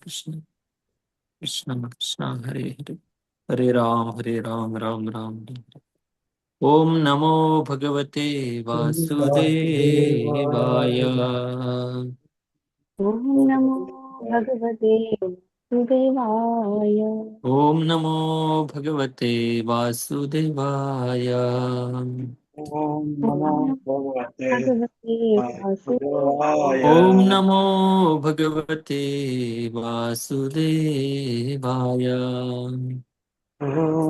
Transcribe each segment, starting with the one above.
कृष्ण कृष्ण कृष्ण हरे हरे, हरे राम राम राम हरे हरे। ओम नमो भगवते वासुदेवाय। ॐ नमो भगवते वासुदेवाय। ओम नमो भगवते वासुदेवाय। ओम ॐ नमो नमो भगवते भगवते वासुदेवाय। ओम वासुदेवाय। नमो भगवते वासुदेवाय।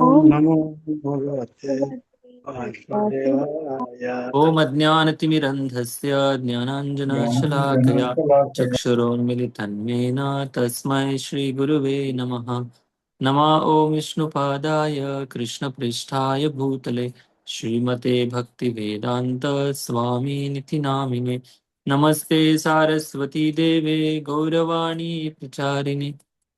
ओम ॐ नमो भगवते भगवते वासुदेवाय। वासुदेवाय। ओम अज्ञानतिमिरन्धस्य ज्ञानाञ्जनशलाकया चक्षुरोन्मिलितं येन तस्मै श्रीगुरुवे नमः। नमः ॐ विष्णुपादाय कृष्णपृष्ठाय भूतले श्रीमते भक्तिवेदान्त स्वामिनिति नामिने। नमस्ते सारस्वती देवे गौरवाणी प्रचारिणे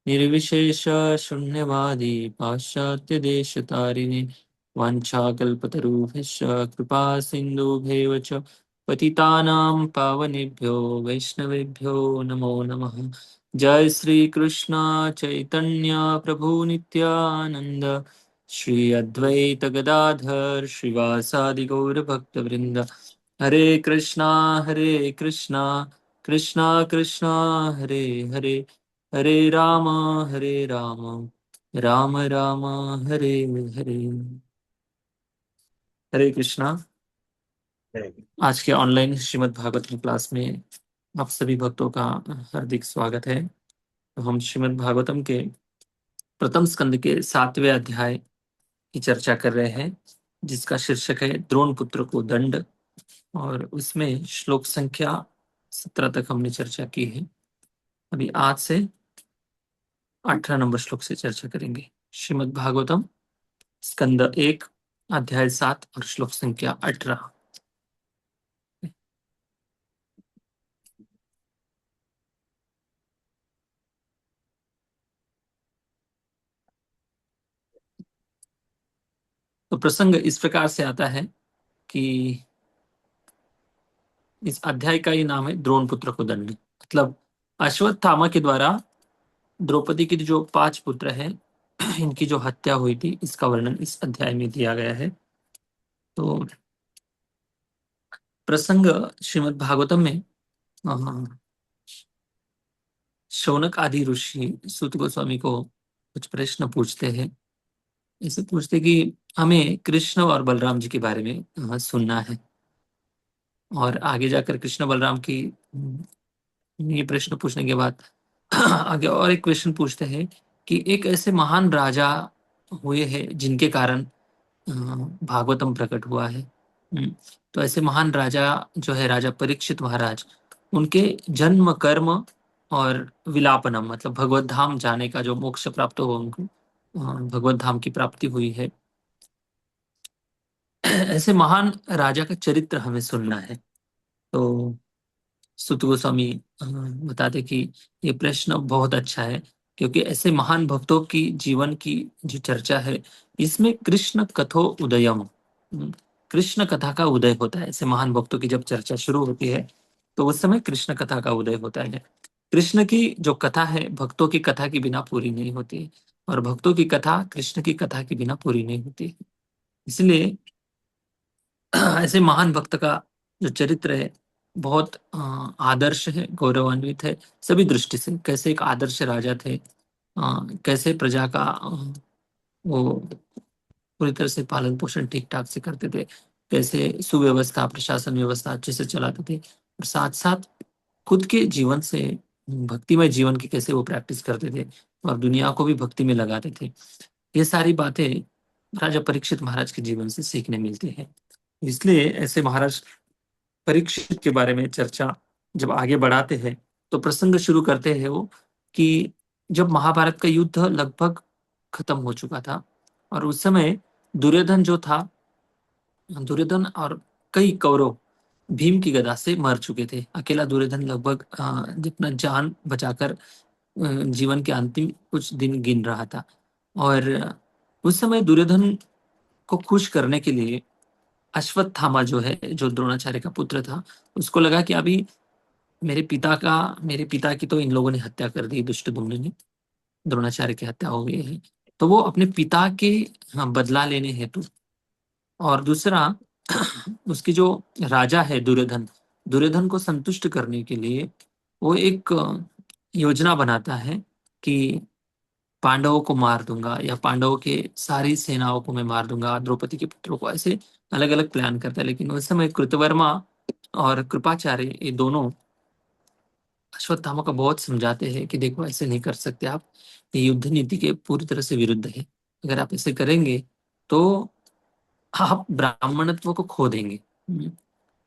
निर्विशेष शून्यवादी पाश्चात्यदेशतारिणे। वाञ्छाकल्पतरुभ्यश्च कृपा सिन्धुभ्येव च पतितानां पावनेभ्यो वैष्णवेभ्यो नमो नमः। जय श्री कृष्ण चैतन्य प्रभु नित्यानंद, श्री अद्वैत गदाधर श्रीवासादि गौर भक्तवृंद। हरे कृष्णा कृष्णा कृष्णा हरे हरे, हरे राम राम राम हरे हरे। हरे कृष्णा। आज के ऑनलाइन श्रीमद् भागवतम क्लास में आप सभी भक्तों का हार्दिक स्वागत है। तो हम श्रीमद् भागवतम के प्रथम स्कंद के 7वें अध्याय की चर्चा कर रहे हैं, जिसका शीर्षक है द्रोण पुत्र को दंड। और उसमें श्लोक संख्या 17 तक हमने चर्चा की है। अभी आज से 18 नंबर श्लोक से चर्चा करेंगे। श्रीमद् भागवतम स्कंद 1 अध्याय 7 और श्लोक संख्या 18। तो प्रसंग इस प्रकार से आता है कि इस अध्याय का ही नाम है द्रोण पुत्र को दंड। मतलब अश्वत्थामा के द्वारा द्रौपदी के जो 5 पुत्र हैं, इनकी जो हत्या हुई थी, इसका वर्णन इस अध्याय में दिया गया है। तो प्रसंग श्रीमद् भागवतम में शौनक आदि ऋषि सूत गोस्वामी को कुछ प्रश्न पूछते हैं। ऐसे पूछते कि हमें कृष्ण और बलराम जी के बारे में सुनना है। और आगे जाकर कृष्ण बलराम की ये प्रश्न पूछने के बाद आगे और एक क्वेश्चन पूछते हैं कि एक ऐसे महान राजा हुए हैं जिनके कारण भागवतम प्रकट हुआ है। तो ऐसे महान राजा जो है राजा परीक्षित महाराज, उनके जन्म कर्म और विलापनम, मतलब भगवत धाम जाने का जो मोक्ष प्राप्त हुआ उनको, भगवत धाम की प्राप्ति हुई है। ऐसे महान राजा का चरित्र हमें सुनना है। तो सुत गोस्वामी बताते कि ये प्रश्न बहुत अच्छा है, क्योंकि ऐसे महान भक्तों की जीवन की जो चर्चा है, इसमें कृष्ण कथो उदयम, कृष्ण कथा का उदय होता है। ऐसे महान भक्तों की जब चर्चा शुरू होती है, तो उस समय कृष्ण कथा का उदय होता है। कृष्ण की जो कथा है, भक्तों की कथा के बिना पूरी नहीं होती, और भक्तों की कथा कृष्ण की कथा के बिना पूरी नहीं होती। इसलिए ऐसे महान भक्त का जो चरित्र है, बहुत आदर्श है, गौरवान्वित है सभी दृष्टि से। कैसे एक आदर्श राजा थे, कैसे प्रजा का वो पूरी तरह से पालन पोषण ठीक ठाक से करते थे, कैसे सुव्यवस्था प्रशासन व्यवस्था अच्छे से चलाते थे, और साथ साथ खुद के जीवन से भक्तिमय जीवन की कैसे वो प्रैक्टिस करते थे और दुनिया को भी भक्ति में लगाते थे। ये सारी बातें राजा परीक्षित महाराज के जीवन से सीखने मिलती है। इसलिए ऐसे महाराज परीक्षित के बारे में चर्चा जब आगे बढ़ाते हैं, तो प्रसंग शुरू करते हैं वो कि जब महाभारत का युद्ध लगभग खत्म हो चुका था, और उस समय दुर्योधन जो था, दुर्योधन और कई कौरव भीम की गदा से मर चुके थे। अकेला दुर्योधन लगभग जितना जान बचाकर जीवन के अंतिम कुछ दिन गिन रहा था। और उस समय दुर्योधन को खुश करने के लिए अश्वत्थामा जो है, जो द्रोणाचार्य का पुत्र था, उसको लगा कि अभी मेरे पिता की तो इन लोगों ने हत्या कर दी, दुष्टदुम्न ने, द्रोणाचार्य की हत्या हो गई है। तो वो अपने पिता के, हाँ, बदला लेने हेतु, और दूसरा उसकी जो राजा है दुर्योधन, दुर्योधन को संतुष्ट करने के लिए वो एक योजना बनाता है कि पांडवों को मार दूंगा, या पांडवों के सारी सेनाओं को मैं मार दूंगा, द्रौपदी के पुत्रों को, ऐसे अलग अलग प्लान करता है। लेकिन उस समय कृतवर्मा और कृपाचार्य, ये दोनों अश्वत्थामा को बहुत समझाते हैं कि देखो ऐसे नहीं कर सकते आप, ये युद्ध नीति के पूरी तरह से विरुद्ध है। अगर आप ऐसे करेंगे तो आप ब्राह्मणत्व को खो देंगे।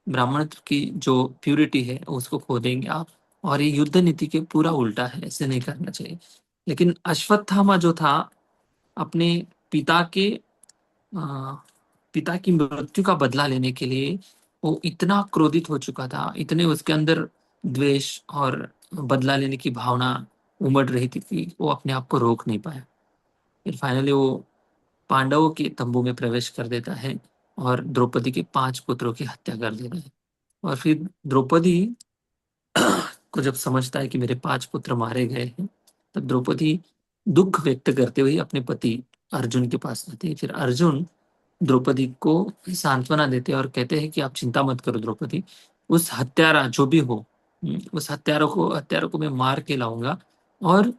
ब्राह्मणत्व की जो प्यूरिटी है उसको खो देंगे आप, और ये युद्ध नीति के पूरा उल्टा है, ऐसे नहीं करना चाहिए। लेकिन अश्वत्थामा जो था, अपने पिता के आ, पिता की मृत्यु का बदला लेने के लिए वो इतना क्रोधित हो चुका था, इतने उसके अंदर द्वेष और बदला लेने की भावना उमड़ रही थी कि वो अपने आप को रोक नहीं पाया। फिर फाइनली वो पांडवों के तंबू में प्रवेश कर देता है और द्रौपदी के 5 पुत्रों की हत्या कर देता है। और फिर द्रौपदी को जब समझता है कि मेरे 5 पुत्र मारे गए हैं, तब द्रौपदी दुख व्यक्त करते हुए अपने पति अर्जुन के पास आती है। फिर अर्जुन द्रौपदी को सांत्वना देते हैं और कहते हैं कि आप चिंता मत करो द्रौपदी, उस हत्यारा जो भी हो, उस हत्यारों को मैं मार के लाऊंगा, और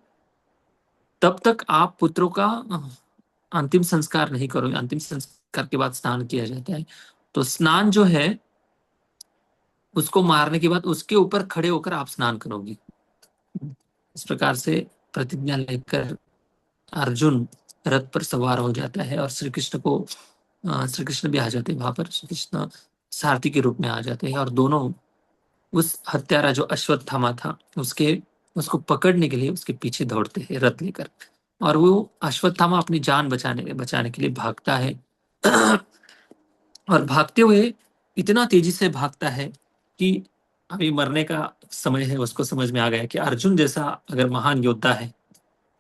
तब तक आप पुत्रों का अंतिम संस्कार नहीं करोगे। अंतिम संस्कार के बाद स्नान किया जाता है। तो स्नान जो है, उसको मारने के बाद उसके ऊपर खड़े होकर आप स्नान करोगी। इस प्रकार से प्रतिज्ञा लेकर अर्जुन रथ पर सवार हो जाता है, और श्री कृष्ण भी आ जाते हैं वहां पर। श्री कृष्ण सारथी के रूप में आ जाते हैं, और दोनों उस हत्यारा जो अश्वत्थामा था उसके उसको पकड़ने के लिए उसके पीछे दौड़ते हैं रथ लेकर। और वो अश्वत्थामा अपनी जान बचाने बचाने के लिए भागता है। और भागते हुए इतना तेजी से भागता है कि अभी मरने का समय है, उसको समझ में आ गया कि अर्जुन जैसा अगर महान योद्धा है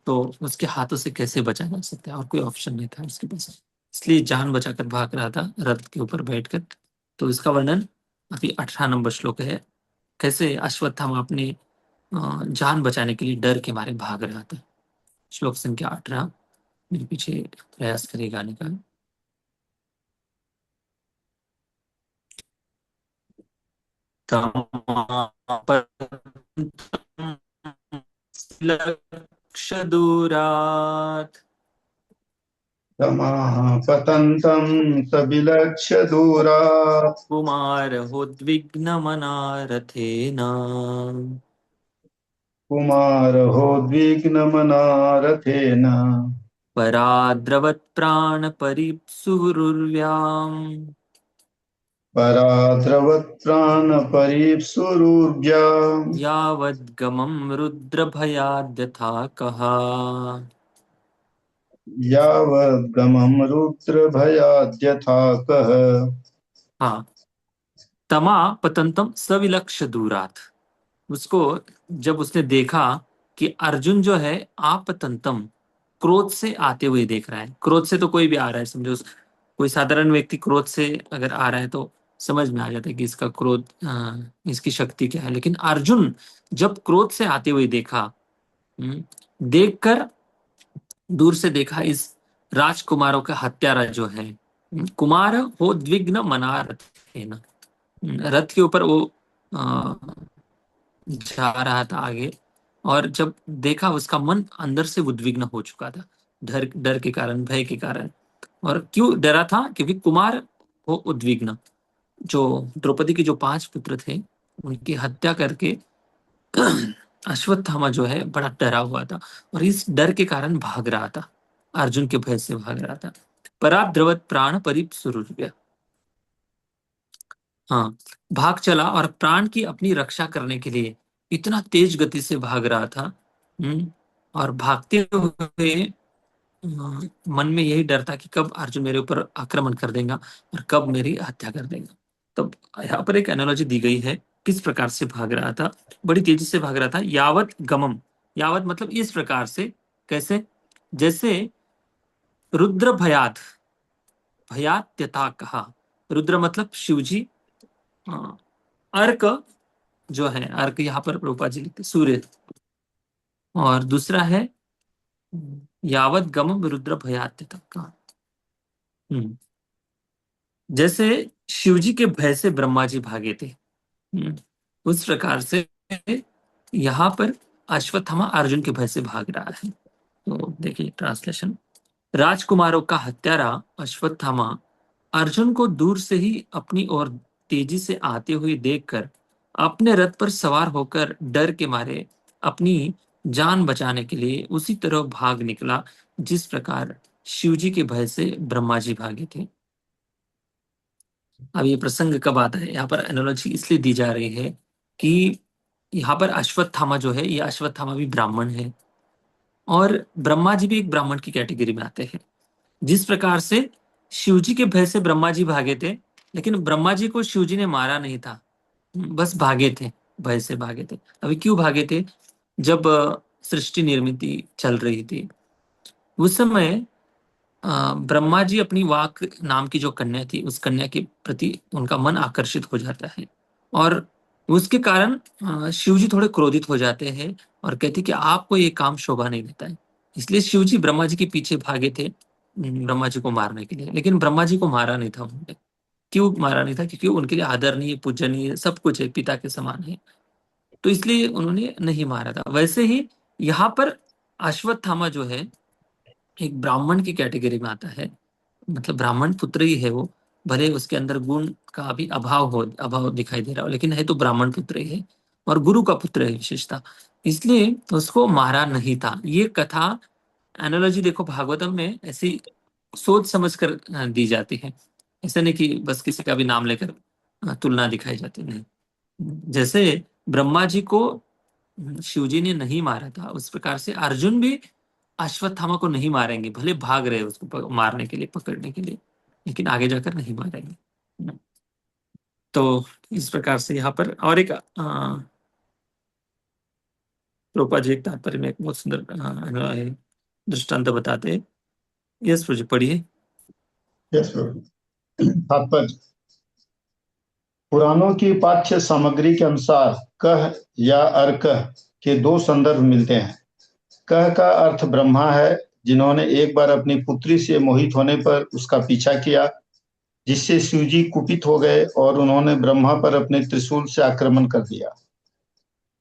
तो उसके हाथों से कैसे बचा जा सकता है, और कोई ऑप्शन नहीं था उसके पास। इसलिए जान बचाकर भाग रहा था रथ के ऊपर बैठकर। तो इसका वर्णन अभी 18 नंबर श्लोक है, कैसे अश्वत्थामा अपने जान बचाने के लिए डर के मारे भाग रहा था। श्लोक संख्या 18, मेरे पीछे प्रयास करिए गाने का। लक्ष्य दूरात् तमाः पतन्तं सविलक्ष्य दूरात् कुमारहोद्विग्नमनारथेन कुमारहोद्विग्नमना रथेन पराद्रवत्प्राणपरीप्सुरुर्व्याम् पराद्रवत्राणपरीप्सुरुर्व्या यावद्गमं रुद्रभयाद्यथाकः। यावद्गमं रुद्रभयाद्यथाकः। हाँ, तमा पतंतम सविलक्ष्य दूरात, उसको जब उसने देखा कि अर्जुन जो है आपतंतम, क्रोध से आते हुए देख रहा है। क्रोध से तो कोई भी आ रहा है, समझो कोई साधारण व्यक्ति क्रोध से अगर आ रहा है तो समझ में आ जाता है कि इसका क्रोध, इसकी शक्ति क्या है। लेकिन अर्जुन जब क्रोध से आते हुए देखा, देखकर दूर से देखा इस राजकुमारों का हत्यारा जो है, कुमार हो द्विग्न मना रथ है ना, रथ के ऊपर वो अ, जा रहा था आगे। और जब देखा उसका मन अंदर से उद्विग्न हो चुका था, डर डर के कारण, भय के कारण। और क्यों डरा था? क्योंकि कुमार वो उद्विग्न, जो द्रौपदी के जो 5 पुत्र थे उनकी हत्या करके अश्वत्थामा जो है बड़ा डरा हुआ था, और इस डर के कारण भाग रहा था, अर्जुन के भय से भाग रहा था। पराद्रवत प्राण परिप, हाँ, भाग चला और प्राण की अपनी रक्षा करने के लिए इतना तेज गति से भाग रहा था। और भागते हुए मन में यही डर था कि कब अर्जुन मेरे ऊपर आक्रमण कर देगा और कब मेरी हत्या कर देगा। तब यहाँ पर एक एनालॉजी दी गई है, किस प्रकार से भाग रहा था, बड़ी तेजी से भाग रहा था। यावत गमम, यावत मतलब इस प्रकार से, कैसे? जैसे रुद्र भयात, भयात्यता कहा, रुद्र मतलब शिवजी, अर्क जो है अर्क, यहाँ पर प्रभुपाद जी लिखते सूर्य। और दूसरा है यावत गमम रुद्र भयात तक का। हम्म, जैसे शिवजी के भय से ब्रह्मा जी भागे थे, उस प्रकार से यहाँ पर अश्वत्थामा अर्जुन के भय से भाग रहा है। तो देखिए ट्रांसलेशन। राजकुमारों का हत्यारा अश्वत्थामा अर्जुन को दूर से ही अपनी ओर तेजी से आते हुए देखकर अपने रथ पर सवार होकर डर के मारे अपनी जान बचाने के लिए उसी तरह भाग निकला जिस प्रकार शिवजी के भय से ब्रह्मा जी भागे थे। अब ये प्रसंग कब आता है, यहाँ पर एनालॉजी इसलिए दी जा रही है कि यहाँ पर अश्वत्थामा जो है, ये अश्वत्थामा भी ब्राह्मण है और ब्रह्मा जी भी एक ब्राह्मण की कैटेगरी में आते हैं। जिस प्रकार से शिवजी के भय से ब्रह्मा जी भागे थे, लेकिन ब्रह्मा जी को शिवजी ने मारा नहीं था, बस भागे थे, भय से भागे थे। अभी क्यों भागे थे? जब सृष्टि निर्मित चल रही थी उस समय ब्रह्मा जी अपनी वाक नाम की जो कन्या थी, उस कन्या के प्रति उनका मन आकर्षित हो जाता है और उसके कारण शिव जी थोड़े क्रोधित हो जाते हैं और कहते कि आपको ये काम शोभा नहीं देता है। इसलिए शिव जी ब्रह्मा जी के पीछे भागे थे ब्रह्मा जी को मारने के लिए, लेकिन ब्रह्मा जी को मारा नहीं था उन्होंने। क्यों मारा नहीं था? क्योंकि उनके लिए आदरणीय, पूजनीय, सब कुछ है, पिता के समान है, तो इसलिए उन्होंने नहीं मारा था। वैसे ही यहाँ पर अश्वत्थामा जो है एक ब्राह्मण की कैटेगरी में आता है, मतलब ब्राह्मण पुत्र ही है वो, भले उसके अंदर गुण का भी अभाव दिखाई दे रहा हो, लेकिन है तो ब्राह्मण पुत्र ही है और गुरु का पुत्र है विशेषता, इसलिए उसको मारा नहीं था। ये कथा एनालॉजी देखो भागवतम में ऐसी सोच समझ कर दी जाती है, ऐसा नहीं कि बस किसी का भी नाम लेकर तुलना दिखाई जाती नहीं। जैसे ब्रह्मा जी को शिवजी ने नहीं मारा था, उस प्रकार से अर्जुन भी अश्वत्थामा को नहीं मारेंगे, भले भाग रहे उसको मारने के लिए, पकड़ने के लिए, लेकिन आगे जाकर नहीं मारेंगे। तो इस प्रकार से यहाँ पर और एक रूपा जी एक तात्पर्य में एक बहुत सुंदर दृष्टांत बताते हैं। यस प्रभु जी, पढ़िए। यस प्रभु। तात्पर्य। पुराणों की पाठ्य सामग्री के अनुसार कह या अर्कह के दो संदर्भ मिलते हैं। कह का अर्थ ब्रह्मा है, जिन्होंने एक बार अपनी पुत्री से मोहित होने पर उसका पीछा किया, जिससे शिवजी कुपित हो गए और उन्होंने ब्रह्मा पर अपने त्रिशूल से आक्रमण कर दिया।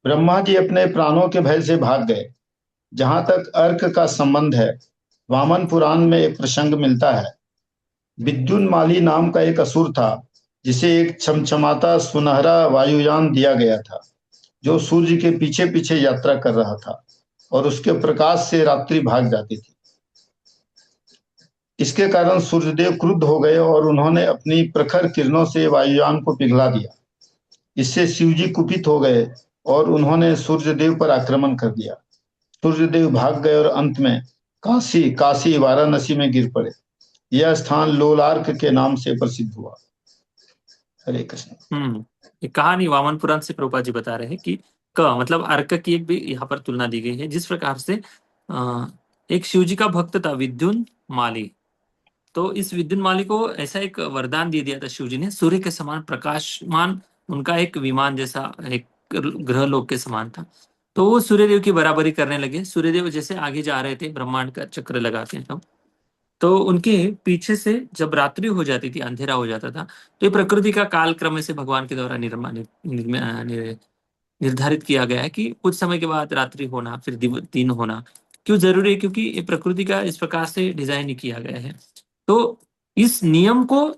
ब्रह्मा जी अपने प्राणों के भय से भाग गए। जहां तक अर्क का संबंध है, वामन पुराण में एक प्रसंग मिलता है। विद्युन्माली नाम का एक असुर था, जिसे एक चमचमाता सुनहरा वायुयान दिया गया था, जो सूर्य के पीछे पीछे यात्रा कर रहा था और उसके प्रकाश से रात्रि भाग जाती थी। इसके कारण सूर्यदेव क्रुद्ध हो गए और उन्होंने अपनी प्रखर किरणों से वायुयान को पिघला दिया। इससे शिवजी कुपित हो गए और उन्होंने सूर्यदेव पर आक्रमण कर दिया। सूर्यदेव भाग गए और अंत में काशी काशी वाराणसी में गिर पड़े। यह स्थान लोलार्क के नाम से प्रसिद्ध हुआ। हरे कृष्ण। ये कहानी वामन पुराण से प्रभुपाद जी बता रहे हैं कि क मतलब अर्क की एक भी यहाँ पर तुलना दी गई है। जिस प्रकार से एक शिवजी का भक्त था विद्युन माली, तो इस विद्युन माली को ऐसा एक वरदान दे दिया था शिवजी ने, सूर्य के समान प्रकाशमान उनका एक विमान जैसा एक ग्रह लोक के समान था। तो वो सूर्यदेव की बराबरी करने लगे। सूर्यदेव जैसे आगे जा रहे थे, ब्रह्मांड का चक्र लगाते हैं तो उनके पीछे से जब रात्रि हो जाती थी, अंधेरा हो जाता था, तो ये प्रकृति का काल क्रम से भगवान के द्वारा निर्धारित किया गया है कि कुछ समय के बाद रात्रि होना, फिर दिन होना। क्यों जरूरी है? क्योंकि ये प्रकृति का इस प्रकार से डिजाइन ही किया गया है। तो इस नियम को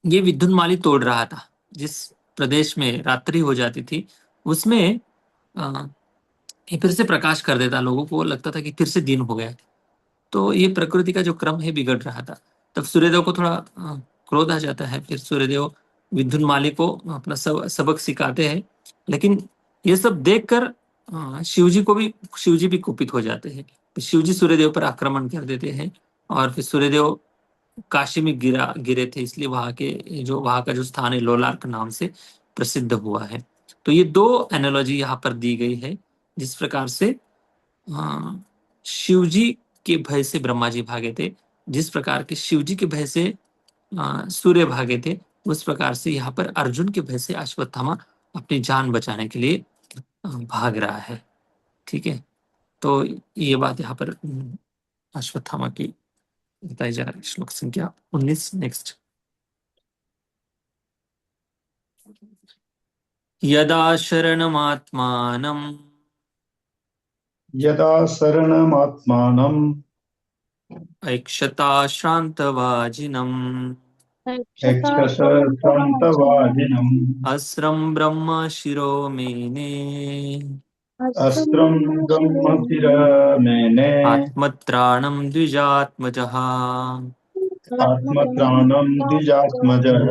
ये विद्युन्माली तोड़ रहा था। जिस प्रदेश में रात्रि हो जाती थी उसमें ये फिर से प्रकाश कर देता, लोगों को लगता था कि फिर से दिन हो गया। तो ये प्रकृति का जो क्रम है बिगड़ रहा था। तब सूर्यदेव को थोड़ा क्रोध आ जाता है। फिर सूर्यदेव विद्युन्माली को अपना सबक सिखाते हैं, लेकिन ये सब देखकर शिवजी भी कुपित हो जाते हैं। शिवजी सूर्यदेव पर आक्रमण कर देते हैं और फिर सूर्यदेव काशी में गिरे थे, इसलिए वहां का जो स्थान है लोलार्क नाम से प्रसिद्ध हुआ है। तो ये दो एनालॉजी यहाँ पर दी गई है। जिस प्रकार से शिवजी के भय से ब्रह्मा जी भागे थे, जिस प्रकार के शिवजी के भय से सूर्य भागे थे, उस प्रकार से यहाँ पर अर्जुन के भय से अश्वत्थामा अपनी जान बचाने के लिए भाग रहा है। ठीक है, तो ये बात यहाँ पर अश्वत्थामा की बताई जा रही है। श्लोक संख्या 19 नेक्स्ट। यदा शरणमात्मानम् यदा शरणमात्मानम् ऐक्षता श्रान्तवाजिनम् अक्षताश्रान्तवाजिनम् क्षसशान्तवादिनम् अस्रं ब्रह्म शिरो मेने अस्त्रं ब्रह्मशिरमेने आत्मत्राणं द्विजात्मजः। आत्मत्राणं द्विजात्मजः।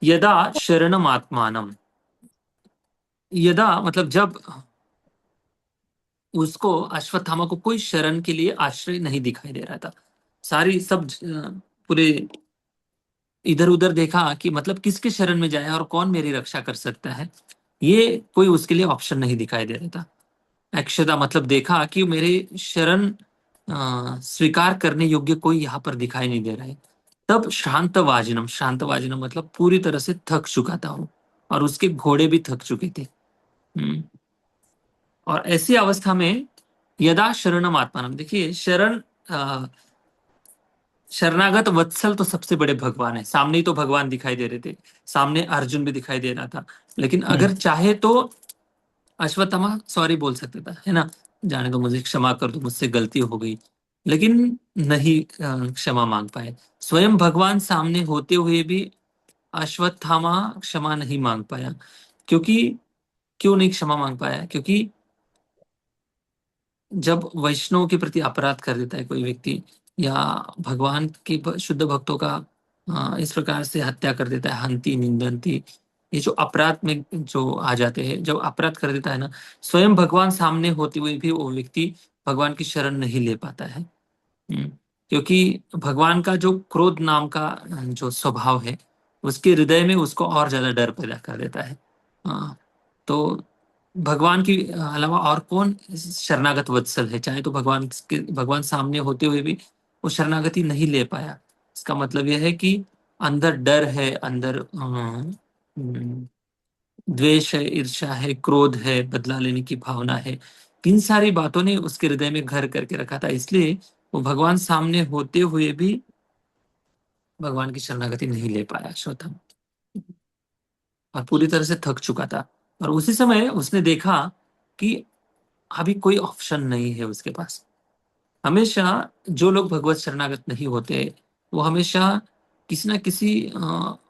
यदा शरणम आत्मानम, यदा मतलब जब उसको, अश्वत्थामा को कोई शरण के लिए आश्रय नहीं दिखाई दे रहा था। सारी सब पूरे इधर उधर देखा कि मतलब किसके शरण में जाए और कौन मेरी रक्षा कर सकता है, ये कोई उसके लिए ऑप्शन नहीं दिखाई दे रहा था। अक्षता मतलब देखा कि मेरे शरण स्वीकार करने योग्य कोई यहाँ पर दिखाई नहीं दे रहा है। तब शांतवाजिनम, शांतवाजिनम मतलब पूरी तरह से थक चुका था वो, और उसके घोड़े भी थक चुके थे। और ऐसी अवस्था में यदा शरणम आत्मानम, देखिए शरण शरणागत वत्सल तो सबसे बड़े भगवान है, सामने ही तो भगवान दिखाई दे रहे थे, सामने अर्जुन भी दिखाई दे रहा था। लेकिन अगर चाहे तो अश्वत्थामा सॉरी बोल सकता था, है ना, जाने दो, मुझे क्षमा कर दो, मुझसे गलती हो गई। लेकिन नहीं क्षमा मांग पाए। स्वयं भगवान सामने होते हुए भी अश्वत्थामा क्षमा नहीं मांग पाया। क्योंकि क्यों नहीं क्षमा मांग पाया? क्योंकि जब वैष्णव के प्रति अपराध कर देता है कोई व्यक्ति, या भगवान के शुद्ध भक्तों का इस प्रकार से हत्या कर देता है, हंति निंदंती, ये जो अपराध में जो आ जाते हैं, जब अपराध कर देता है ना, स्वयं भगवान सामने होते हुए भी वो व्यक्ति भगवान की शरण नहीं ले पाता है। क्योंकि भगवान का जो क्रोध नाम का जो स्वभाव है, उसके हृदय में उसको और ज्यादा डर पैदा कर देता है। तो भगवान के अलावा और कौन शरणागत वत्सल है? चाहे तो भगवान सामने होते हुए भी वो शरणागति नहीं ले पाया। इसका मतलब यह है कि अंदर डर है, अंदर द्वेष है, ईर्ष्या है, क्रोध है, बदला लेने की भावना है। इन सारी बातों ने उसके हृदय में घर करके रखा था, इसलिए वो भगवान सामने होते हुए भी भगवान की शरणागति नहीं ले पाया श्रोता, और पूरी तरह से थक चुका था। और उसी समय उसने देखा कि अभी कोई ऑप्शन नहीं है उसके पास। हमेशा जो लोग भगवत शरणागत नहीं होते, वो हमेशा किसी ना किसी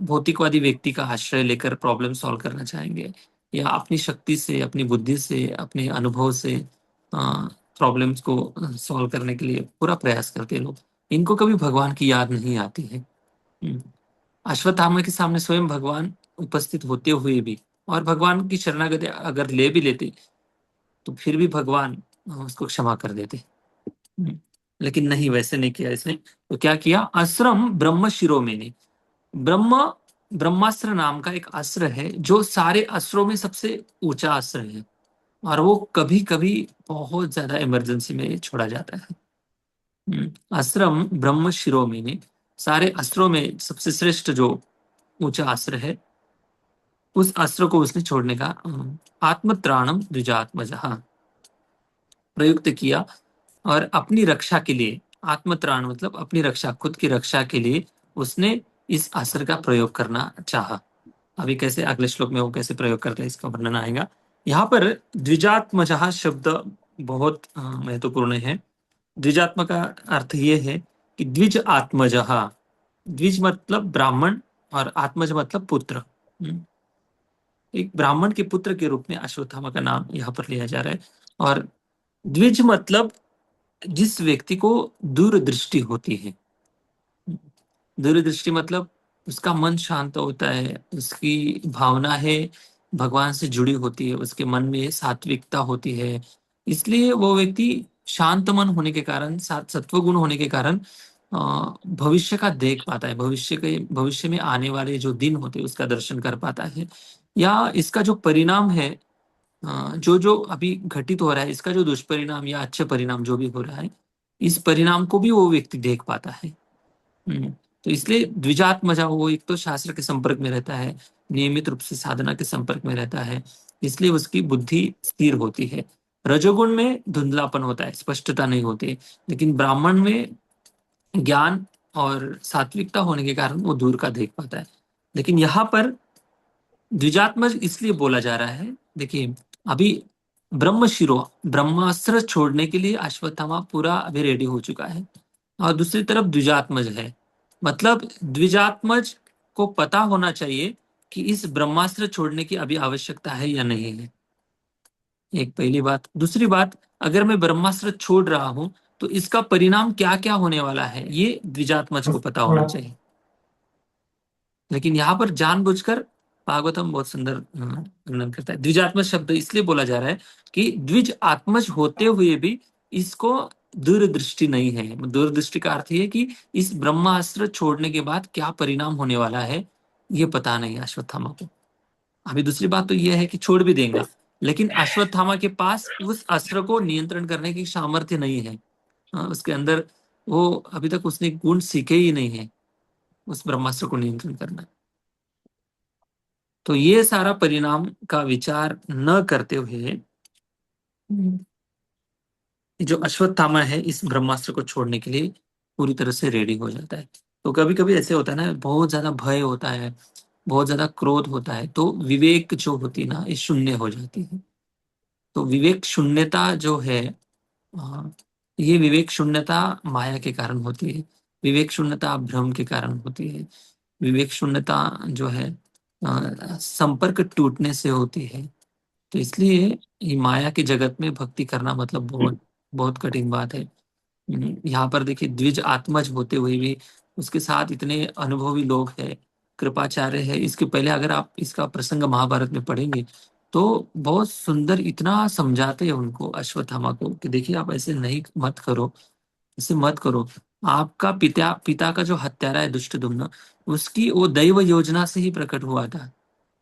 भौतिकवादी व्यक्ति का आश्रय लेकर प्रॉब्लम सॉल्व करना चाहेंगे, या अपनी शक्ति से, अपनी बुद्धि से, अपने अनुभव से प्रॉब्लम्स को सॉल्व करने के लिए पूरा प्रयास करते हैं लोग। इनको कभी भगवान की याद नहीं आती है। अश्वत्थामा के सामने स्वयं भगवान उपस्थित होते हुए भी, और भगवान की शरणागति अगर ले भी लेते तो फिर भी भगवान उसको क्षमा कर देते। लेकिन नहीं, वैसे नहीं किया इसने। तो क्या किया? अस्त्रम ब्रह्म शिरोमेनि, ब्रह्म ब्रह्मास्त्र नाम का एक अस्त्र है जो सारे अस्त्रों में सबसे ऊंचा अस्त्र है, और वो कभी कभी बहुत ज्यादा इमरजेंसी में छोड़ा जाता है। अस्त्रम ब्रह्म शिरोमेनि, सारे अस्त्रों में सबसे श्रेष्ठ जो ऊंचा अस्त्र है, उस अस्त्र को उसने छोड़ने का आत्मत्राणम द्विजात्मजः प्रयुक्त किया। और अपनी रक्षा के लिए, आत्मत्राण मतलब अपनी रक्षा, खुद की रक्षा के लिए उसने इस अस्त्र का प्रयोग करना चाहा। अभी कैसे, अगले श्लोक में वो कैसे प्रयोग करते हैं इसका वर्णन आएगा। यहाँ पर द्विजात्मजः शब्द बहुत महत्वपूर्ण है। द्विजात्म का अर्थ ये है कि द्विज आत्मजः, द्विज मतलब ब्राह्मण और आत्मज मतलब पुत्र। एक ब्राह्मण के पुत्र के रूप में अश्वत्थामा का नाम यहाँ पर लिया जा रहा है। और द्विज मतलब जिस व्यक्ति को दूरदृष्टि होती है। दूरदृष्टि मतलब उसका मन शांत होता है, उसकी भावना है भगवान से जुड़ी होती है, उसके मन में सात्विकता होती है। इसलिए वो व्यक्ति शांत मन होने के कारण, सत्व गुण होने के कारण भविष्य का देख पाता है, भविष्य में आने वाले जो दिन होते हैं उसका दर्शन कर पाता है, या इसका जो परिणाम है, जो जो अभी घटित हो रहा है, इसका जो दुष्परिणाम या अच्छे परिणाम जो भी हो रहा है, इस परिणाम को भी वो व्यक्ति देख पाता है। तो इसलिए द्विजात्मजा वो एक तो शास्त्र के संपर्क में रहता है, नियमित रूप से साधना के संपर्क में रहता है, इसलिए उसकी बुद्धि स्थिर होती है। रजोगुण में धुंधलापन होता है, स्पष्टता नहीं होती, लेकिन ब्राह्मण में ज्ञान और सात्विकता होने के कारण वो दूर का देख पाता है। लेकिन यहाँ पर द्विजात्मज इसलिए बोला जा रहा है, देखिए अभी ब्रह्मशिरो ब्रह्मास्त्र छोड़ने के लिए अश्वत्थामा पूरा अभी रेडी हो चुका है, और दूसरी तरफ द्विजात्मज है। मतलब द्विजात्मज को पता होना चाहिए कि इस ब्रह्मास्त्र छोड़ने की अभी आवश्यकता है या नहीं है, एक पहली बात। दूसरी बात, अगर मैं ब्रह्मास्त्र छोड़ रहा हूं तो इसका परिणाम क्या क्या होने वाला है, ये द्विजात्मज को पता होना चाहिए। लेकिन यहाँ पर जानबूझकर भागवतम बहुत सुंदर वर्णन करता है। द्विजात्मज शब्द इसलिए बोला जा रहा है कि द्विज आत्मज होते हुए भी इसको दूरदृष्टि नहीं है। दूरदृष्टि का अर्थ ये कि इस ब्रह्मास्त्र छोड़ने के बाद क्या परिणाम होने वाला है ये पता नहीं अश्वत्थामा को। अभी दूसरी बात तो यह है कि छोड़ भी देगा, लेकिन अश्वत्थामा के पास उस अस्त्र को नियंत्रण करने की सामर्थ्य नहीं है। उसके अंदर वो अभी तक उसने गुण सीखे ही नहीं है उस ब्रह्मास्त्र को नियंत्रण करना। तो ये सारा परिणाम का विचार न करते हुए जो अश्वत्थामा है इस ब्रह्मास्त्र को छोड़ने के लिए पूरी तरह से रेडी हो जाता है। तो कभी कभी ऐसे होता है ना, बहुत ज्यादा भय होता है, बहुत ज्यादा क्रोध होता है, तो विवेक जो होती है ना ये शून्य हो जाती है। तो विवेक शून्यता जो है, ये विवेक शून्यता माया के कारण होती है, विवेक शून्यता भ्रम के कारण होती है, विवेक शून्यता जो है संपर्क टूटने से होती है। तो इसलिए ये माया के जगत में भक्ति करना मतलब बहुत बहुत कठिन बात है। यहाँ पर देखिए द्विज आत्मज होते हुए भी उसके साथ इतने अनुभवी लोग हैं, कृपाचार्य है। इसके पहले अगर आप इसका प्रसंग महाभारत में पढ़ेंगे तो बहुत सुंदर इतना समझाते हैं उनको, अश्वत्थामा को, कि देखिए आप ऐसे नहीं मत करो, ऐसे मत करो। आपका पिता पिता का जो हत्यारा है दुष्टदुम्न, उसकी वो दैव योजना से ही प्रकट हुआ था।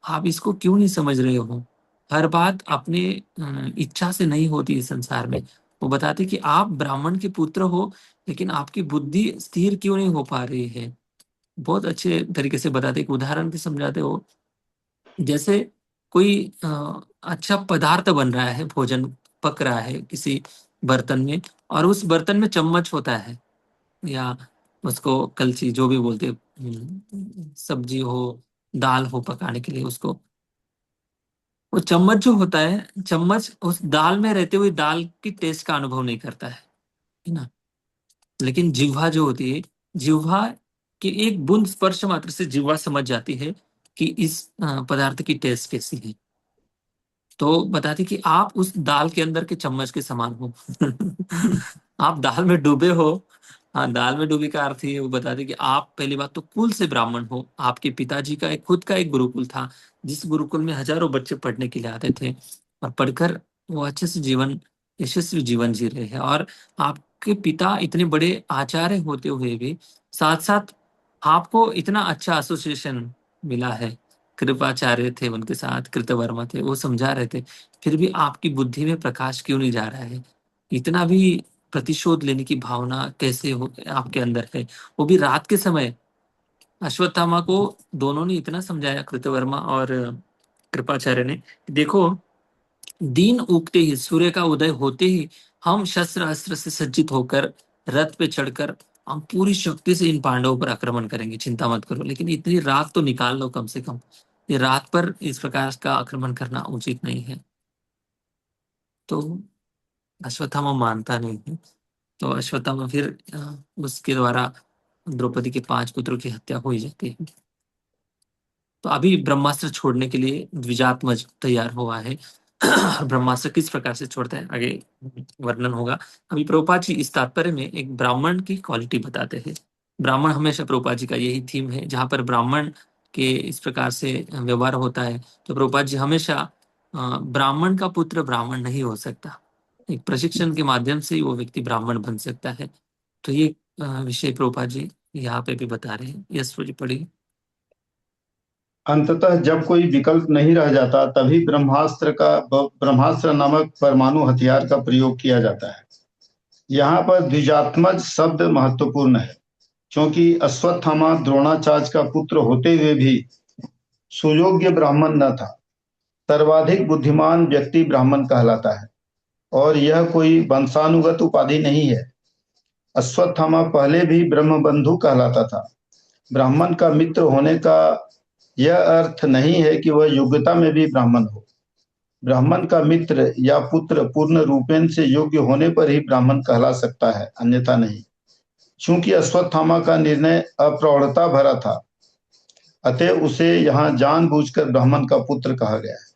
आप इसको क्यों नहीं समझ रहे हो? हर बात अपने इच्छा से नहीं होती इस संसार में। वो बताते कि आप ब्राह्मण के पुत्र हो, लेकिन आपकी बुद्धि स्थिर क्यों नहीं हो पा रही है। बहुत अच्छे तरीके से बताते, कि उदाहरण से समझाते हो। जैसे कोई अच्छा पदार्थ बन रहा है, भोजन पक रहा है किसी बर्तन में, और उस बर्तन में चम्मच होता है, या उसको कलछी जो भी बोलते, सब्जी हो, दाल हो पकाने के लिए, उसको वो चम्मच जो होता है, चम्मच उस दाल में रहते हुए दाल की टेस्ट का अनुभव नहीं करता है ना। लेकिन जिह्वा जो होती है, जिह्वा की एक बूंद स्पर्श मात्र से जिह्वा समझ जाती है कि इस पदार्थ की टेस्ट कैसी है। तो बताती कि आप उस दाल के अंदर के चम्मच के समान हो। आप दाल में डूबे हो। हाँ, दाल में डूबे का अर्थ ये वो बताते कि आप पहली बात तो कुल से ब्राह्मण हो। आपके पिताजी का एक खुद का एक गुरुकुल था, जिस गुरुकुल में हजारों बच्चे पढ़ने के लिए आते थे, और पढ़कर वो अच्छे से जीवन, यशस्वी जीवन जी रहे हैं। और आपके पिता इतने बड़े आचार्य होते हुए भी साथ साथ आपको इतना अच्छा एसोसिएशन मिला है। कृपाचार्य थे उनके साथ, कृतवर्मा थे, वो समझा रहे थे, फिर भी आपकी बुद्धि में प्रकाश क्यों नहीं जा रहा है? इतना भी प्रतिशोध लेने की भावना कैसे हो आपके अंदर है, वो भी रात के समय। अश्वत्थामा को दोनों ने इतना समझाया, कृतवर्मा और कृपाचार्य ने, कि देखो दिन उगते ही, सूर्य का उदय होते ही हम शस्त्र अस्त्र से सज्जित होकर रथ पे चढ़कर हम पूरी शक्ति से इन पांडवों पर आक्रमण करेंगे, चिंता मत करो, लेकिन इतनी रात तो निकाल लो कम से कम। ये रात पर इस प्रकार का आक्रमण करना उचित नहीं है। तो अश्वत्थामा मानता नहीं है। तो अश्वत्थामा फिर उसके द्वारा द्रौपदी के 5 पुत्रों की हत्या हो ही जाती है। तो अभी ब्रह्मास्त्र छोड़ने के लिए द्विजात्मज तैयार हुआ है। ब्रह्मास्त्र किस प्रकार से छोड़ते हैं आगे वर्णन होगा। अभी प्रभुपाद जी इस तात्पर्य में एक ब्राह्मण की क्वालिटी बताते हैं। ब्राह्मण हमेशा, प्रभुपाद जी का यही थीम है, जहां पर ब्राह्मण के इस प्रकार से व्यवहार होता है, तो प्रभुपाद जी हमेशा ब्राह्मण का पुत्र ब्राह्मण नहीं हो सकता, एक प्रशिक्षण के माध्यम से ही वो व्यक्ति ब्राह्मण बन सकता है। तो ये विषय प्रभुपाद जी यहाँ पे भी बता रहे हैं। यश जी पढ़िए। अंततः जब कोई विकल्प नहीं रह जाता तभी ब्रह्मास्त्र नामक परमाणु हथियार का प्रयोग किया जाता है। यहाँ पर द्विजात्मज शब्द महत्वपूर्ण है, क्योंकि अश्वत्थामा द्रोणाचार्य का पुत्र होते हुए भी सुयोग्य ब्राह्मण न था। सर्वाधिक बुद्धिमान व्यक्ति ब्राह्मण कहलाता है और यह कोई वंशानुगत उपाधि नहीं है। अश्वत्थामा पहले भी ब्रह्मबंधु कहलाता था। ब्राह्मण का मित्र होने का यह अर्थ नहीं है कि वह योग्यता में भी ब्राह्मण हो। ब्राह्मण का मित्र या पुत्र पूर्ण रूपेण से योग्य होने पर ही ब्राह्मण कहला सकता है, अन्यथा नहीं। चूंकि अश्वत्थामा का निर्णय अप्रौढ़ता भरा था, अतः उसे यहाँ जानबूझकर ब्राह्मण का पुत्र कहा गया है।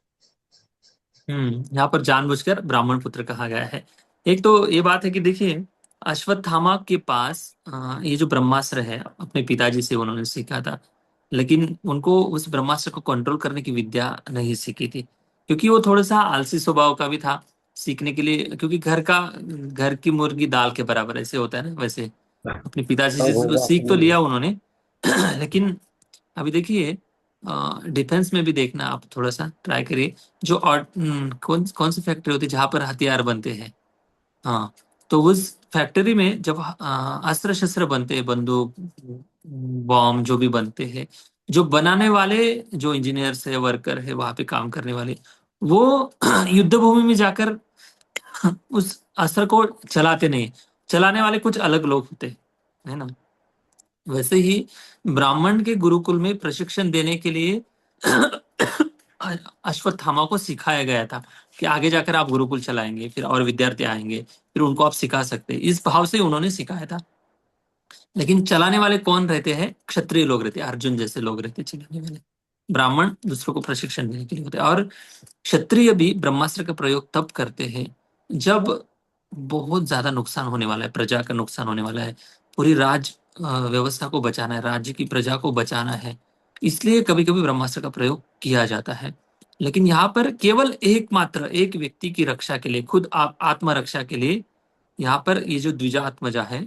यहाँ पर जानबूझकर ब्राह्मण पुत्र कहा गया है। एक तो ये बात है कि देखिए, अश्वत्थामा के पास ये जो ब्रह्मास्त्र है अपने पिताजी से उन्होंने सीखा था, लेकिन उनको उस ब्रह्मास्त्र को कंट्रोल करने की विद्या नहीं सीखी थी, क्योंकि वो थोड़ा सा आलसी स्वभाव का भी था सीखने के लिए। क्योंकि घर की मुर्गी दाल के बराबर ऐसे होता है ना, वैसे अपने पिताजी से सीख तो लिया उन्होंने लेकिन अभी देखिए, डिफेंस में भी देखना, आप थोड़ा सा ट्राई करिए। जो कौन कौन सी फैक्ट्री होती है जहां पर हथियार बनते हैं, हाँ, तो उस फैक्ट्री में जब अस्त्र शस्त्र बनते हैं, बंदूक, बॉम्ब जो भी बनते हैं, जो बनाने वाले, जो इंजीनियर्स है, वर्कर है, वहां पे काम करने वाले, वो युद्ध भूमि में जाकर उस अस्त्र को चलाते नहीं, चलाने वाले कुछ अलग लोग होते हैं, है ना। वैसे ही ब्राह्मण के गुरुकुल में प्रशिक्षण देने के लिए अश्वत्थामा को सिखाया गया था कि आगे जाकर आप गुरुकुल चलाएंगे, फिर और विद्यार्थी आएंगे, फिर उनको आप सिखा सकते हैं, इस भाव से उन्होंने सिखाया था। लेकिन चलाने वाले कौन रहते हैं? क्षत्रिय लोग रहते हैं, अर्जुन जैसे लोग रहते हैं चलाने वाले। ब्राह्मण दूसरों को प्रशिक्षण देने के लिए होते हैं। और क्षत्रिय भी ब्रह्मास्त्र का प्रयोग तब करते हैं जब बहुत ज्यादा नुकसान होने वाला है, प्रजा का नुकसान होने वाला है, पूरी राज व्यवस्था को बचाना है, राज्य की प्रजा को बचाना है, इसलिए कभी कभी ब्रह्मास्त्र का प्रयोग किया जाता है। लेकिन यहाँ पर केवल एकमात्र एक व्यक्ति की रक्षा के लिए, खुद आप आत्मरक्षा के लिए, यहाँ पर ये जो द्विजात्मजा है,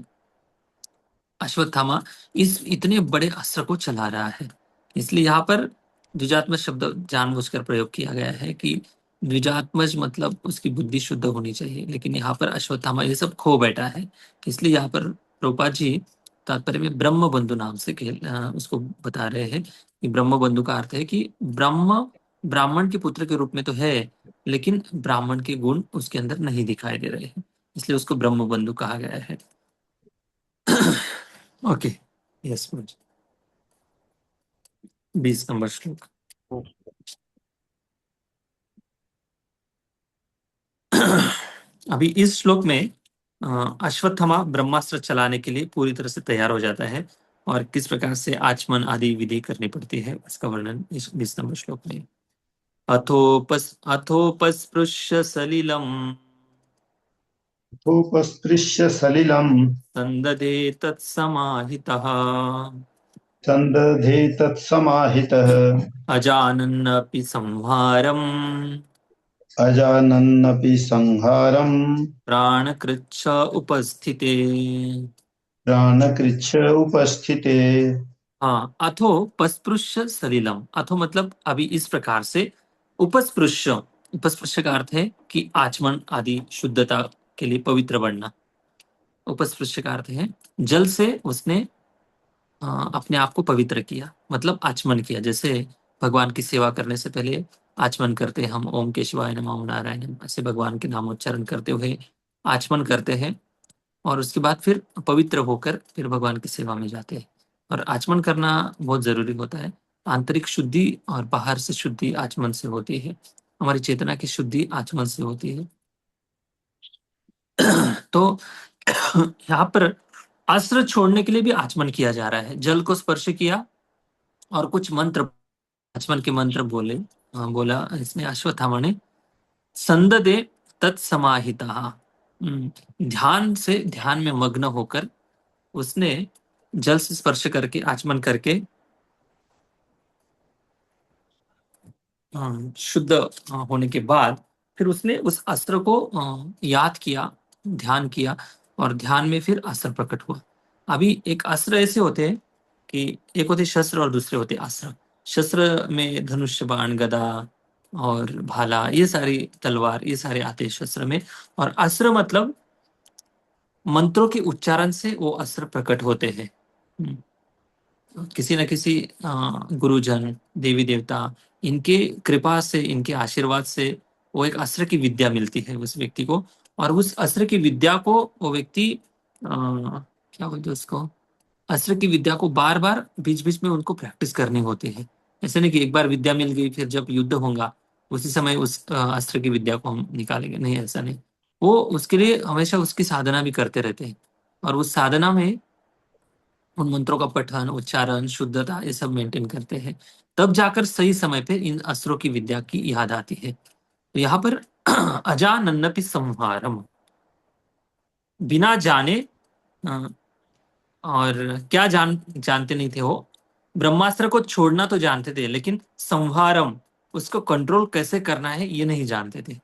अश्वत्थामा, इस इतने बड़े अस्त्र को चला रहा है। इसलिए यहाँ पर द्विजात्मज शब्द जानबूझकर प्रयोग किया गया है कि द्विजात्मज मतलब उसकी बुद्धि शुद्ध होनी चाहिए, लेकिन यहाँ पर अश्वत्थामा ये सब खो बैठा है। इसलिए यहाँ पर प्रभुपाद जी तात्पर्य में ब्रह्म बंधु नाम से उसको बता रहे हैं कि ब्रह्म बंधु का अर्थ है कि ब्रह्म ब्राह्मण के पुत्र के रूप में तो है, लेकिन ब्राह्मण के गुण उसके अंदर नहीं दिखाई दे रहे हैं, इसलिए उसको ब्रह्म बंधु कहा गया है। ओके, यस, 20 नंबर श्लोक। अभी इस श्लोक में अश्वत्थामा ब्रह्मास्त्र चलाने के लिए पूरी तरह से तैयार हो जाता है, और किस प्रकार से आचमन आदि विधि करनी पड़ती है इसका वर्णन इस 20 नंबर श्लोक में। अथोपस्पृश्य सलिलम उपस्पृश्य सलिलम संदधे तत्समाहितः संदधे तत्समाहितः अजानन्नपि संहारम् अजानन्नपि संहारम् प्राणकृच्छ उपस्थिते। प्राणकृच्छ उपस्थिते। हाँ, अथो पस्पृश्य सलिलम, अथो मतलब अभी इस प्रकार से, उपस्पृश्य, उपस्पृश्य का अर्थ है कि आचमन आदि शुद्धता के लिए पवित्र बनना। उपस्पृश्य का अर्थ है जल से उसने अपने आप को पवित्र किया, मतलब आचमन किया। जैसे भगवान की सेवा करने से पहले आचमन करते हैं हम, ओम केशवाय नमः, ओम नारायण नमः, ऐसे भगवान के नामोच्चारण करते हुए आचमन करते हैं, और उसके बाद फिर पवित्र होकर फिर भगवान की सेवा में जाते हैं। और आचमन करना बहुत जरूरी होता है। आंतरिक शुद्धि और बाहर से शुद्धि आचमन से होती है। हमारी चेतना की शुद्धि आचमन से होती है। तो यहाँ पर अस्त्र छोड़ने के लिए भी आचमन किया जा रहा है। जल को स्पर्श किया और कुछ मंत्र, आचमन के मंत्र बोले, बोला इसमें अश्वत्थामा ने। संददे तत्समाहिता, ध्यान से, ध्यान में मग्न होकर उसने जल से स्पर्श करके, आचमन करके शुद्ध होने के बाद फिर उसने उस अस्त्र को याद किया, ध्यान किया, और ध्यान में फिर अस्त्र प्रकट हुआ। अभी एक अस्त्र ऐसे होते हैं कि एक होते शस्त्र और दूसरे होते अस्त्र। शस्त्र में धनुष, बाण, गदा और भाला, ये सारी तलवार, ये सारे आते हैं शस्त्र में। और अस्त्र मतलब मंत्रों के उच्चारण से वो अस्त्र प्रकट होते हैं। किसी न किसी गुरुजन, देवी देवता, इनके कृपा से, इनके आशीर्वाद से वो एक अस्त्र की विद्या मिलती है उस व्यक्ति को। और उस अस्त्र की विद्या को वो व्यक्ति क्या बोलते हैं उसको, अस्त्र की विद्या को बार बार बीच बीच में उनको प्रैक्टिस करनी होती है। ऐसे नहीं कि एक बार विद्या मिल गई फिर जब युद्ध होगा उसी समय उस अस्त्र की विद्या को हम निकालेंगे, नहीं, ऐसा नहीं। वो उसके लिए हमेशा उसकी साधना भी करते रहते हैं। और उस साधना में उन मंत्रों का पठन, उच्चारण, शुद्धता, ये सब मेंटेन करते हैं। तब जाकर सही समय पे इन अस्त्रों की विद्या की याद आती है। तो यहाँ पर अजानन्नपि संहारम, बिना जाने, अ, और क्या जानते नहीं थे वो, ब्रह्मास्त्र को छोड़ना तो जानते थे लेकिन संहारम, उसको कंट्रोल कैसे करना है ये नहीं जानते थे।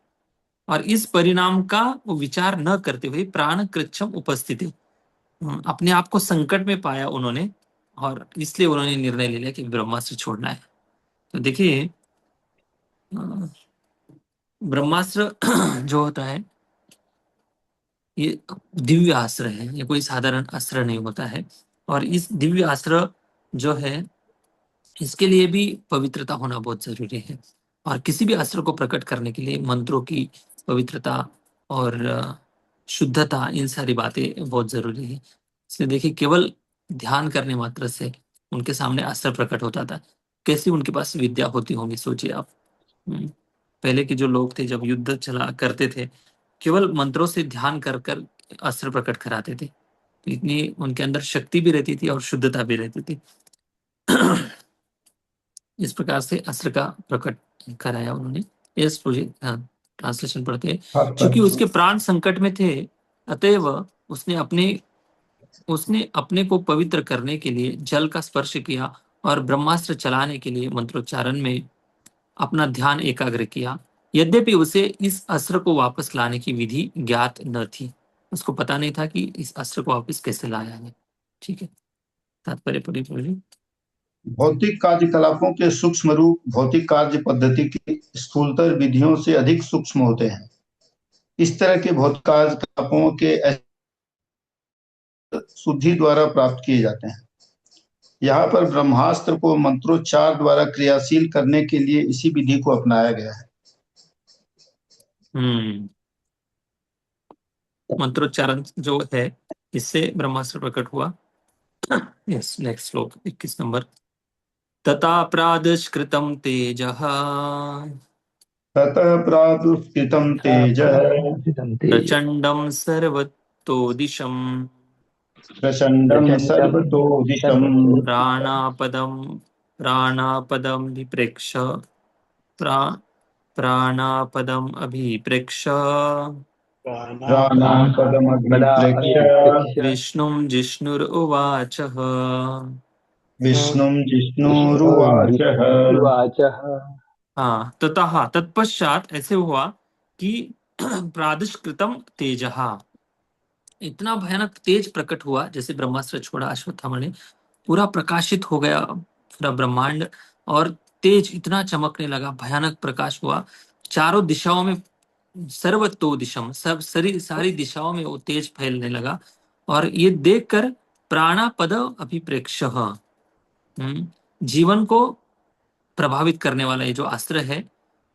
और इस परिणाम का वो विचार न करते हुए प्राण कृच्छम उपस्थिति, अपने आप को संकट में पाया उन्होंने, और इसलिए उन्होंने निर्णय ले लिया कि ब्रह्मास्त्र छोड़ना है। तो देखिए, ब्रह्मास्त्र जो होता है ये दिव्य अस्त्र है, ये कोई साधारण अस्त्र नहीं होता है। और इस दिव्य अस्त्र जो है इसके लिए भी पवित्रता होना बहुत जरूरी है। और किसी भी अस्त्र को प्रकट करने के लिए मंत्रों की पवित्रता और शुद्धता, इन सारी बातें बहुत जरूरी है। इसलिए देखिए, केवल ध्यान करने मात्र से उनके सामने अस्त्र प्रकट होता था। कैसी उनके पास विद्या होती होंगी, सोचिए आप। पहले के जो लोग थे जब युद्ध चला करते थे, केवल मंत्रों से ध्यान कर कर अस्त्र प्रकट कराते थे। तो इतनी उनके अंदर शक्ति भी रहती थी और शुद्धता भी रहती थी। इस प्रकार से अस्त्र का प्रकट कराया उन्होंने। यस प्रोजेक्ट, हाँ, ट्रांसलेशन पढ़ते हैं। क्योंकि उसके प्राण संकट में थे, अतएव उसने अपने को पवित्र करने के लिए जल का स्पर्श किया और ब्रह्मास्त्र चलाने के लिए मंत्रोच्चारण में अपना ध्यान एकाग्र किया। यद्यपि उसे इस अस्त्र को वापस लाने की विधि ज्ञात न थी, उसको पता नहीं था कि इस अस्त्र को वापस कैसे लाया है। ठीक है, तात्पर्य पढ़िए। भौतिक कार्यकलापों के सूक्ष्म रूप भौतिक कार्य पद्धति की स्थूलतर विधियों से अधिक सूक्ष्म होते हैं। इस तरह के भौतिक कार्यकलापों के शुद्धि द्वारा प्राप्त किए जाते हैं। यहाँ पर ब्रह्मास्त्र को मंत्रोच्चार द्वारा क्रियाशील करने के लिए इसी विधि को अपनाया गया है। मंत्रोच्चारण जो है, इससे ब्रह्मास्त्र प्रकट हुआ। यस, नेक्स्ट श्लोक 21 नंबर। तथा प्रादुष्कृतं तेजः ततः प्रादुष्कृतं तेजः प्रचंडं सर्वतोदिशं प्रचंडं सर्वतो दिशम् प्राणापदं प्राणापदं विप्रेक्ष्य प्रा प्राणापदम् अभिप्रेक्ष्य प्राणापदमभिप्रेक्ष्य विष्णुं जिष्णुरुवाचः। विष्णुं जिष्णुरुवाचः। हाँ, ततः तत्पश्चात ऐसे हुआ कि प्रादुष्कृतम तेजः, इतना भयानक तेज प्रकट हुआ, जैसे ब्रह्मास्त्र छोड़ा अश्वत्थामा ने, पूरा प्रकाशित हो गया पूरा ब्रह्मांड। और तेज इतना चमकने लगा, भयानक प्रकाश हुआ चारों दिशाओं में, सर्वतो दिशम, सब सारी दिशाओं में वो तेज फैलने लगा। और ये देखकर प्राणापद अभिप्रेक्ष्य, जीवन को प्रभावित करने वाला ये जो अस्त्र है,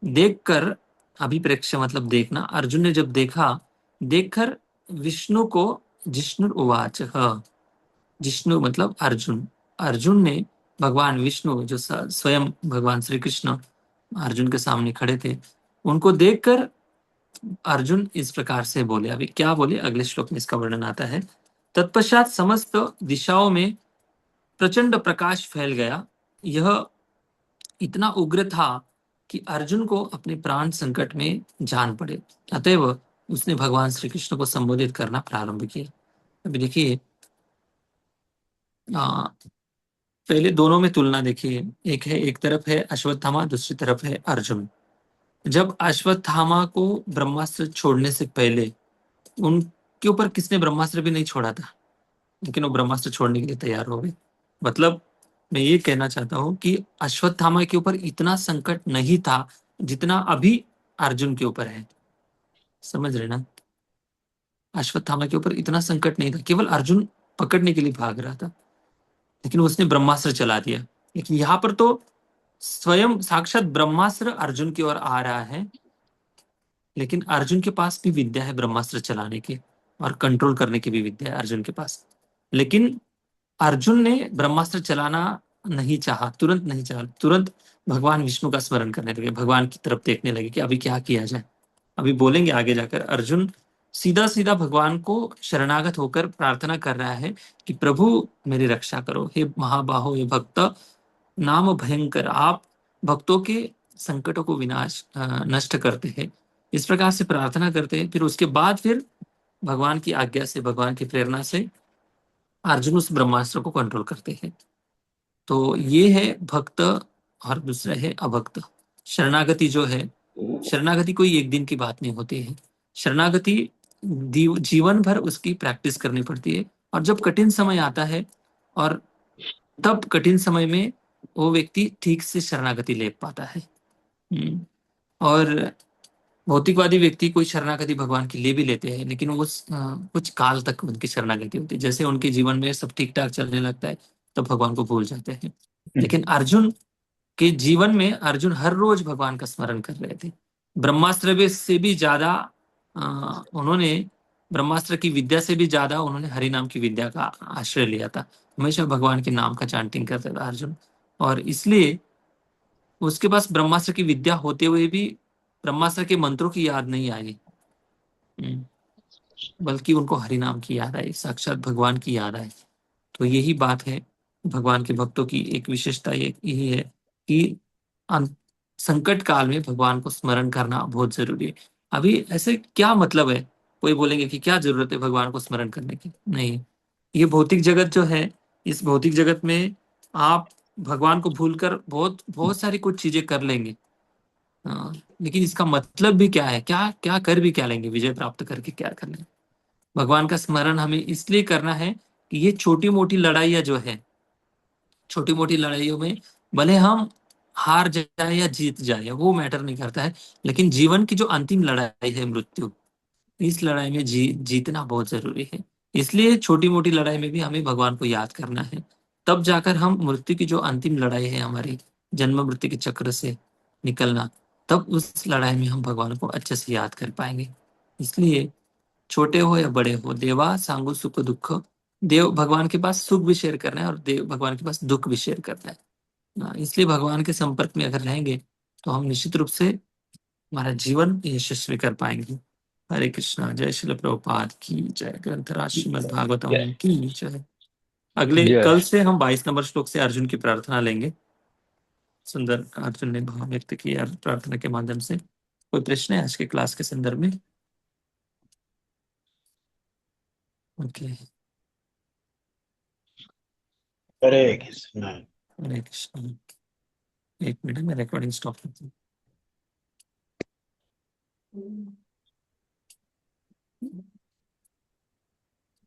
देखकर, अभिप्रेक्ष्य मतलब देखना, अर्जुन ने जब देखा, देखकर विष्णु को जिष्णु उवाच, जिष्णु मतलब अर्जुन, अर्जुन ने भगवान विष्णु जो स्वयं भगवान श्री कृष्ण अर्जुन के सामने खड़े थे, उनको देखकर अर्जुन इस प्रकार से बोले। अभी क्या बोले, अगले श्लोक में इसका वर्णन आता है। तत्पश्चात समस्त दिशाओं में प्रचंड प्रकाश फैल गया, यह इतना उग्र था कि अर्जुन को अपने प्राण संकट में जान पड़े। अतएव उसने भगवान श्री कृष्ण को संबोधित करना प्रारंभ किया। अभी देखिए, पहले दोनों में तुलना देखिए, एक तरफ है अश्वत्थामा, दूसरी तरफ है अर्जुन। जब अश्वत्थामा को ब्रह्मास्त्र छोड़ने से पहले उनके ऊपर किसने ब्रह्मास्त्र भी नहीं छोड़ा था, लेकिन वो ब्रह्मास्त्र छोड़ने के लिए तैयार हो गए। मतलब मैं ये कहना चाहता हूं कि अश्वत्थामा के ऊपर इतना संकट नहीं था जितना अभी अर्जुन के ऊपर है। समझ रहे ना, अश्वत्थामा के ऊपर इतना संकट नहीं था, केवल अर्जुन पकड़ने के लिए भाग रहा था। लेकिन उसने ब्रह्मास्त्र चला दिया। लेकिन यहाँ पर तो स्वयं साक्षात ब्रह्मास्त्र अर्जुन की ओर आ रहा है, लेकिन अर्जुन के पास भी विद्या है ब्रह्मास्त्र चलाने की, और कंट्रोल करने की भी विद्या है अर्जुन के पास। लेकिन अर्जुन ने ब्रह्मास्त्र चलाना नहीं चाहा, तुरंत नहीं चाहा, तुरंत भगवान विष्णु का स्मरण करने लगे, भगवान की तरफ देखने लगे कि अभी क्या किया जाए। अभी बोलेंगे आगे जाकर, अर्जुन सीधा सीधा भगवान को शरणागत होकर प्रार्थना कर रहा है कि प्रभु मेरी रक्षा करो, हे महाबाहो, हे भक्त नाम भयंकर, आप भक्तों के संकटों को नष्ट करते हैं। इस प्रकार से प्रार्थना करते हैं। फिर उसके बाद फिर भगवान की आज्ञा से, भगवान की प्रेरणा से अर्जुन उस ब्रह्मास्त्र को कंट्रोल करते हैं। तो ये है भक्त, और दूसरा है अभक्त। शरणागति जो है, शरणागति कोई एक दिन की बात नहीं होती है। शरणागति जीवन भर उसकी प्रैक्टिस करनी पड़ती है। और जब कठिन समय आता है, और तब कठिन समय में वो व्यक्ति ठीक से शरणागति ले पाता है। और भौतिकवादी व्यक्ति कोई शरणागति भगवान की ले भी लेते हैं, लेकिन वो कुछ काल तक उनकी शरणागति होती है। जैसे उनके जीवन में सब ठीक ठाक चलने लगता है, तब भगवान को भूल जाते हैं। लेकिन अर्जुन के जीवन में अर्जुन हर रोज भगवान का स्मरण कर रहे थे। ब्रह्मास्त्र से भी ज्यादा उन्होंने, ब्रह्मास्त्र की विद्या से भी ज्यादा उन्होंने हरि नाम की विद्या का आश्रय लिया था। हमेशा भगवान के नाम का चांटिंग करता था अर्जुन। और इसलिए उसके पास ब्रह्मास्त्र की विद्या होते हुए भी ब्रह्मास्त्र के मंत्रों की याद नहीं आई। हम्म, बल्कि उनको हरि नाम की याद आई, साक्षात भगवान की याद आई। तो यही बात है, भगवान के भक्तों की एक विशेषता यही है कि संकट काल में भगवान को स्मरण करना बहुत जरूरी है। अभी ऐसे क्या मतलब है, कोई बोलेंगे कि क्या जरूरत है भगवान को स्मरण करने की? नहीं, ये भौतिक जगत जो है, इस भौतिक जगत में आप भगवान को भूलकर बहुत बहुत सारी कुछ चीजें कर लेंगे। हाँ, लेकिन इसका मतलब भी क्या है? क्या क्या कर भी क्या लेंगे? विजय प्राप्त करके क्या कर लेंगे? भगवान का स्मरण हमें इसलिए करना है कि ये छोटी मोटी लड़ाइयाँ जो है, छोटी मोटी लड़ाइयों में भले हम हार जाए या जीत जाए, वो मैटर नहीं करता है। लेकिन जीवन की जो अंतिम लड़ाई है, मृत्यु, इस लड़ाई में जीतना बहुत जरूरी है। इसलिए छोटी मोटी लड़ाई में भी हमें भगवान को याद करना है। तब जाकर हम मृत्यु की जो अंतिम लड़ाई है हमारी, जन्म मृत्यु के चक्र से निकलना, तब उस लड़ाई में हम भगवान को अच्छे से याद कर पाएंगे। इसलिए छोटे हो या बड़े हो, देवा सांगो सुख दुख, देव भगवान के पास सुख भी शेयर करना है, और देव भगवान के पास दुख भी शेयर करना है। इसलिए भगवान के संपर्क में अगर रहेंगे तो हम निश्चित रूप से हमारा जीवन यशस्वी कर पाएंगे। हरे कृष्णा। जय श्रील प्रभुपाद की जय। ग्रंथराज श्रीमद् भागवतम जय की जय। अगले जय कल से हम 22 नंबर श्लोक से अर्जुन की प्रार्थना लेंगे। सुंदर अर्जुन ने भाव व्यक्त किया प्रार्थना के माध्यम से। कोई प्रश्न है आज के क्लास के संदर्भ में? ओके। हरे कृष्ण। हरे कृष्ण। एक मिनट में रिकॉर्डिंग स्टॉप करती हूँ।